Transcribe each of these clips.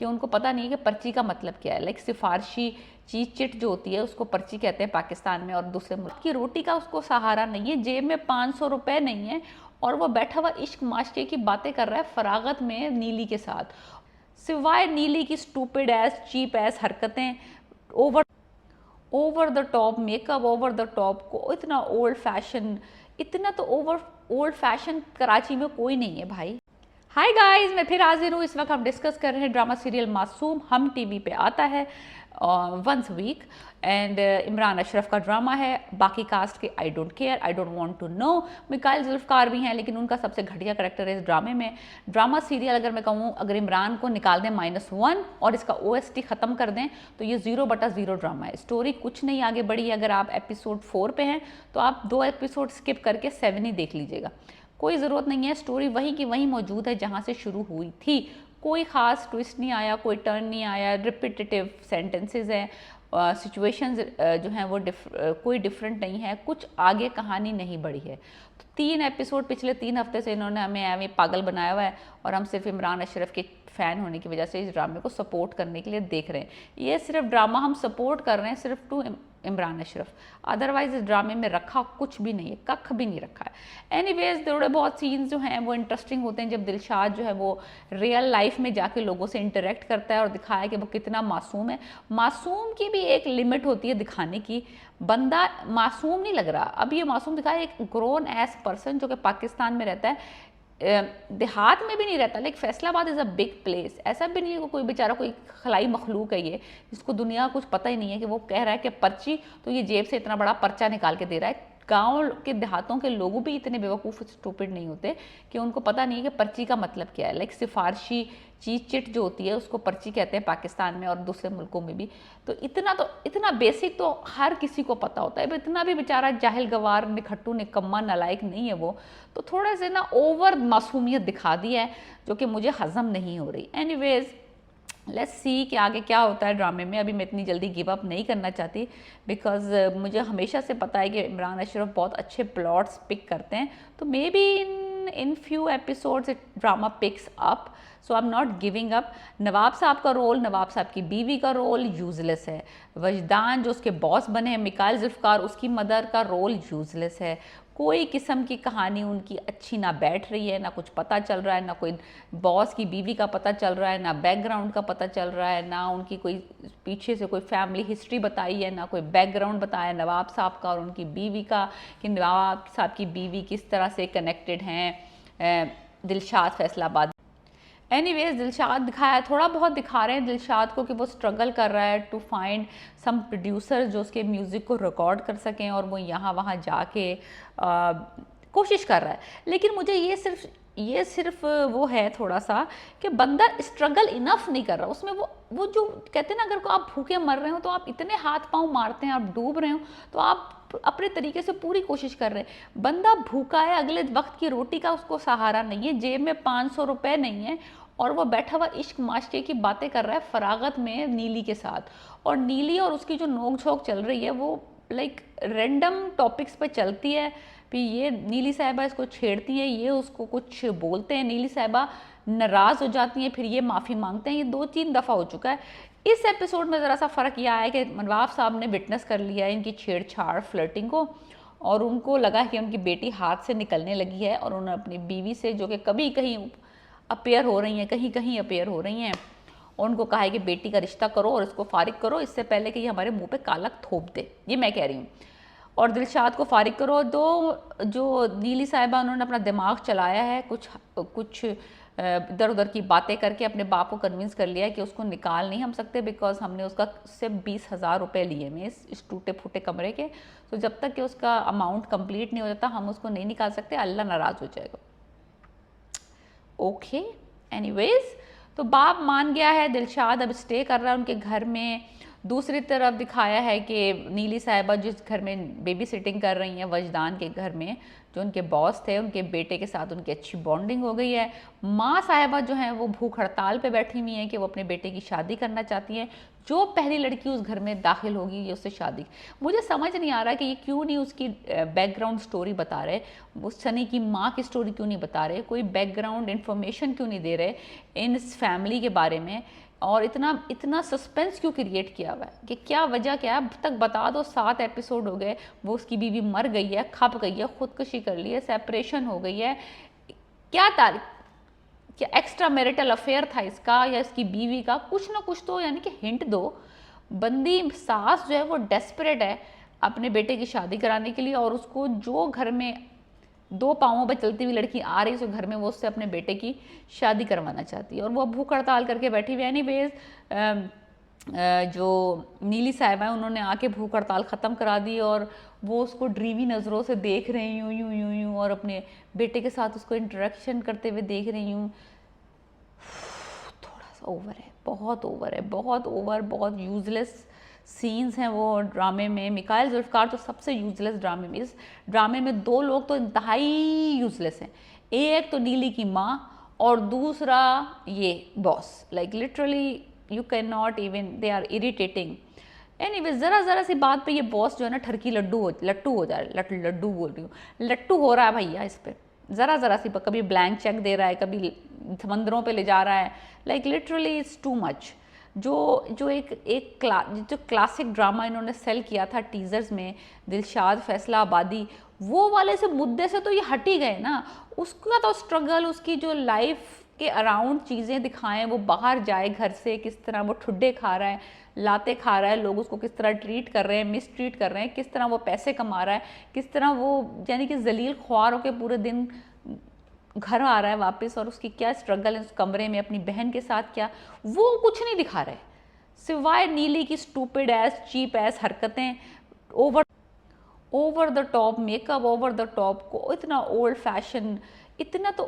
कि उनको पता नहीं है कि पर्ची का मतलब क्या है। लाइक सिफारशी चीज चिट जो होती है उसको पर्ची कहते हैं पाकिस्तान में और दूसरे मुल्क की रोटी का उसको सहारा नहीं है, जेब में 500 रुपए नहीं है और वो बैठा हुआ इश्क माशके की बातें कर रहा है फरागत में नीली के साथ। सिवाय नीली की स्टूपिड एस चीप एस हरकतें, over the top makeup, over the top को इतना ओल्ड फैशन, इतना तो ओल्ड फैशन कराची में कोई नहीं है भाई। हाय गाइस, मैं फिर हाजिर हूँ। इस वक्त हम डिस्कस कर रहे हैं ड्रामा सीरियल मासूम। हम टीवी पे आता है once weekend Imran Ashraf का ड्रामा है। बाकी कास्ट के I don't care, I don't want to know. Mikaal Zulfiqar भी हैं लेकिन उनका सबसे घटिया करेक्टर है इस ड्रामे में। ड्रामा सीरियल अगर मैं कहूँ, अगर इमरान को निकाल दें -1 और इसका OST ख़त्म कर दें तो ये 0/0 ड्रामा है। स्टोरी कुछ नहीं आगे बढ़ी है। अगर आप एपिसोड 4 पे हैं तो आप 2 एपिसोड स्किप करके 7 ही देख लीजिएगा। कोई ज़रूरत नहीं है, स्टोरी वहीं की वहीं मौजूद है जहाँ से शुरू हुई थी। कोई ख़ास ट्विस्ट नहीं आया, कोई टर्न नहीं आया, रिपीटेटिव सेंटेंसेस हैं, सिचुएशंस जो हैं वो कोई डिफरेंट नहीं है, कुछ आगे कहानी नहीं बढ़ी है। तो 3 एपिसोड पिछले 3 हफ्ते से इन्होंने हमें एवं पागल बनाया हुआ है और हम सिर्फ इमरान अशरफ के फ़ैन होने की वजह से इस ड्रामे को सपोर्ट करने के लिए देख रहे हैं। ये सिर्फ ड्रामा हम सपोर्ट कर रहे हैं सिर्फ टू इमरान अशरफ, अदरवाइज इस ड्रामे में रखा कुछ भी नहीं है, कख भी नहीं रखा है। एनीवेज थोड़े बहुत सीन्स जो हैं वो इंटरेस्टिंग होते हैं जब दिलशाद जो है वो रियल लाइफ में जाके लोगों से इंटरेक्ट करता है और दिखाया कि वो कितना मासूम है। मासूम की भी एक लिमिट होती है दिखाने की। बंदा मासूम नहीं लग रहा, अब ये मासूम दिखाया एक ग्रोन एस पर्सन जो कि पाकिस्तान में रहता है, देहात में भी नहीं रहता। Like Faisalabad is a big place, ऐसा भी नहीं है कोई बेचारा कोई खलाई मखलूक है ये जिसको दुनिया कुछ पता ही नहीं है कि वो कह रहा है कि पर्ची, तो ये जेब से इतना बड़ा पर्चा निकाल के दे रहा है। गांव के देहातों के लोग भी इतने बेवकूफ़ स्टूपिड नहीं होते कि उनको पता नहीं है कि पर्ची का मतलब क्या है। लाइक सिफारशी चीज चिट जो होती है उसको पर्ची कहते हैं पाकिस्तान में और दूसरे मुल्कों में भी। तो इतना बेसिक तो हर किसी को पता होता है। इतना भी बेचारा जाहिल गवार निखट्टू निकम्मा नालायक नहीं है वो। तो थोड़ा से ना ओवर मासूमियत दिखा दी है जो कि मुझे हजम नहीं हो रही। एनीवेज लेट्स सी कि आगे क्या होता है ड्रामे में। अभी मैं इतनी जल्दी गिव अप नहीं करना चाहती बिकॉज मुझे हमेशा से पता है कि इमरान अशरफ बहुत अच्छे प्लॉट्स पिक करते हैं। तो maybe in few episodes it drama picks up, so I am not giving up. नवाब साहब का रोल, नवाब साहब की बीवी का रोल यूजलेस है। वजदान जो उसके बॉस बने हैं, मिकाइल जुल्फकार, उसकी मदर का रोल यूजलेस है। कोई किस्म की कहानी उनकी अच्छी ना बैठ रही है, ना कुछ पता चल रहा है, ना कोई बॉस की बीवी का पता चल रहा है, ना बैकग्राउंड का पता चल रहा है, ना उनकी कोई पीछे से कोई फैमिली हिस्ट्री बताई है, ना कोई बैकग्राउंड बताया नवाब साहब का और उनकी बीवी का कि नवाब साहब की बीवी किस तरह से कनेक्टेड हैं दिलशाद फैसलाबाद। एनीवेज दिलशाद दिखाया, थोड़ा बहुत दिखा रहे हैं दिलशाद को कि वो स्ट्रगल कर रहा है टू फाइंड सम प्रोड्यूसर जो उसके म्यूज़िक को रिकॉर्ड कर सकें और वो यहाँ वहाँ जाके कोशिश कर रहा है। लेकिन मुझे ये सिर्फ वो है थोड़ा सा कि बंदा स्ट्रगल इनफ नहीं कर रहा उसमें। वो जो कहते हैं ना, अगर आप भूखे मर रहे हो तो आप इतने हाथ पांव मारते हैं, आप डूब रहे हो तो आप अपने तरीके से पूरी कोशिश कर रहे हैं। बंदा भूखा है, अगले वक्त की रोटी का उसको सहारा नहीं है, जेब में 500 रुपए नहीं है और वो बैठा हुआ इश्क माशके की बातें कर रहा है फरागत में नीली के साथ। और नीली और उसकी जो नोक झोंक चल रही है वो लाइक रैंडम टॉपिक्स पे चलती है। फिर ये नीली साहिबा इसको छेड़ती है, ये उसको कुछ बोलते हैं, नीली साहिबा नाराज़ हो जाती हैं, फिर ये माफ़ी मांगते हैं। ये 2-3 दफ़ा हो चुका है। इस एपिसोड में ज़रा सा फ़र्क यह आया कि नवाब साहब ने विटनेस कर लिया है इनकी छेड़छाड़ फ्लर्टिंग को और उनको लगा कि उनकी बेटी हाथ से निकलने लगी है और उन्होंने अपनी बीवी से, जो कि कभी कहीं अपेयर हो रही हैं, कहीं कहीं अपेयर हो रही हैं, उनको कहा है कि बेटी का रिश्ता करो और इसको फारिग करो इससे पहले कि ये हमारे मुंह पे कालक थोप दे। ये मैं कह रही हूँ। और दिलशाद को फारिग करो। जो नीली साहिबा उन्होंने अपना दिमाग चलाया है, कुछ इधर उधर की बातें करके अपने बाप को कन्विंस कर लिया है कि उसको निकाल नहीं हम सकते बिकॉज हमने उसका सिर्फ 20,000 रुपये लिए में इस टूटे फूटे कमरे के। तो जब तक कि उसका अमाउंट कंप्लीट नहीं हो जाता हम उसको नहीं निकाल सकते, अल्लाह नाराज़ हो जाएगा। ओके एनीवेज, तो बाप मान गया है, दिलशाद अब स्टे कर रहा है उनके घर में। दूसरी तरफ दिखाया है कि नीली साहिबा जिस घर में बेबी सिटिंग कर रही हैं वजदान के घर में, जो उनके बॉस थे, उनके बेटे के साथ उनकी अच्छी बॉन्डिंग हो गई है। माँ साहिबा जो हैं वो भूख हड़ताल पे बैठी हुई हैं कि वो अपने बेटे की शादी करना चाहती हैं। जो पहली लड़की उस घर में दाखिल होगी ये उससे शादी। मुझे समझ नहीं आ रहा कि ये क्यों नहीं उसकी बैकग्राउंड स्टोरी बता रहे, उस सनी की माँ की स्टोरी क्यों नहीं बता रहे, कोई बैकग्राउंड इन्फॉर्मेशन क्यों नहीं दे रहे इन इस फैमिली के बारे में और इतना इतना सस्पेंस क्यों क्रिएट किया हुआ है कि क्या वजह क्या है, अब तक बता दो। 7 एपिसोड हो गए, वो उसकी बीवी मर गई है, खप गई है, खुदकुशी कर ली है, सेपरेशन हो गई है, क्या एक्स्ट्रा मैरिटल अफेयर था इसका या इसकी बीवी का, कुछ ना कुछ तो यानी कि हिंट दो। बंदी सास जो है वो डेस्परेट है अपने बेटे की शादी कराने के लिए, और उसको जो घर में 2 पाँवों पर चलती हुई लड़की आ रही है उस घर में, वो उससे अपने बेटे की शादी करवाना चाहती है, और वो भूख हड़ताल करके बैठी हुई है। एनीवेज जो नीली साहिबा है उन्होंने आके भूख हड़ताल ख़त्म करा दी, और वो उसको ड्रीमी नज़रों से देख रही यूँ यूँ यूँ यूँ, और अपने बेटे के साथ उसको इंटरेक्शन करते हुए देख रही हूँ। थोड़ा सा ओवर है, बहुत ओवर है, बहुत ओवर, बहुत यूजलेस सीन्स हैं वो ड्रामे में। मिकाइल जुल्फ़कार तो सबसे यूजलेस ड्रामे में। इस ड्रामे में 2 लोग तो इंतहाई यूजलेस हैं, एक तो नीली की माँ और दूसरा ये boss. Like literally you can not even, they are irritating. Anyway ज़रा सी बात पे ये बॉस जो है ना ठरकी लट्टू हो जा रहा है, लड्डू बोल रही हूँ, लट्टू हो रहा है भैया इस पर। ज़रा सी कभी ब्लैंक चेक दे रहा है, कभी समंदरों पे ले जा रहा है। Like literally it's too much. जो क्लासिक ड्रामा इन्होंने सेल किया था टीजर्स में, दिलशाद फैसलाबादी, वो वाले से मुद्दे से तो ये हट ही गए ना। उसका तो स्ट्रगल, उसकी जो लाइफ के अराउंड चीज़ें दिखाएं, वो बाहर जाए घर से, किस तरह वो ठुड्डे खा रहा है, लाते खा रहा है, लोग उसको किस तरह ट्रीट कर रहे हैं, मिस ट्रीट कर रहे हैं, किस तरह वो पैसे कमा रहा है, किस तरह वो यानी कि जलील ख्वार होकर पूरे दिन घर आ रहा है वापस, और उसकी क्या स्ट्रगल है उस कमरे में अपनी बहन के साथ, क्या वो कुछ नहीं दिखा रहे सिवाय नीली की स्टूपिड एस चीप एस हरकतें, over the top makeup, over the top को इतना ओल्ड फैशन, इतना तो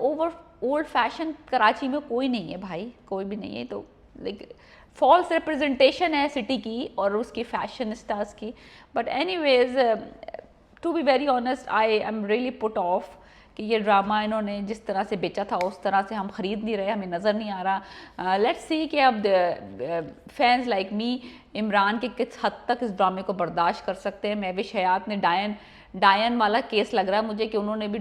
ओल्ड फैशन कराची में कोई नहीं है भाई, कोई भी नहीं है। तो लाइक फॉल्स रिप्रेजेंटेशन है सिटी की और उसकी फैशन स्टार्स की। But anyways to be very honest, I am really put off कि ये ड्रामा इन्होंने जिस तरह से बेचा था उस तरह से हम ख़रीद नहीं रहे, हमें नज़र नहीं आ रहा। लेट्स सी कि अब फैंस लाइक मी इमरान के किस हद तक इस ड्रामे को बर्दाश्त कर सकते हैं। महविश हयात ने डायन वाला केस लग रहा है मुझे कि उन्होंने भी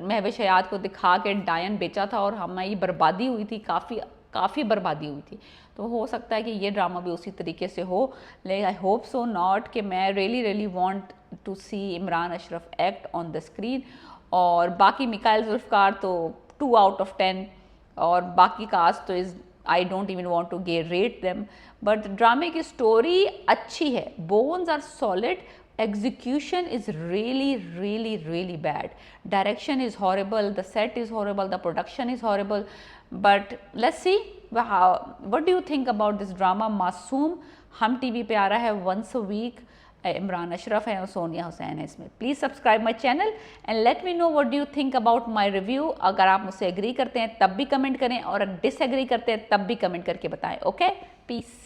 महविश हयात को दिखा के डायन बेचा था और हमारी बर्बादी हुई थी, काफ़ी बर्बादी हुई थी। तो हो सकता है कि ये ड्रामा भी उसी तरीके से हो, लेकिन आई होप सो नॉट। कि मैं really want to see Imran Ashraf act on the screen. और बाकी मिकाइल जुल्फ़कार तो 2 आउट ऑफ 10, और बाकी कास्ट तो is I don't even want to rate them. But ड्रामे की स्टोरी अच्छी है, bones are solid, execution is really bad, direction is horrible, the set is horrible, the production is horrible. But let's see what do you think about this drama मासूम। हम TV पे आ रहा है once a week। Imran Ashraf है और सोनिया हुसैन है इसमें। Please subscribe my channel and let me know what do you think about my review. अगर आप मुझसे एग्री करते हैं तब भी कमेंट करें, और डिसएग्री करते हैं तब भी कमेंट करके बताएं। Okay, piece.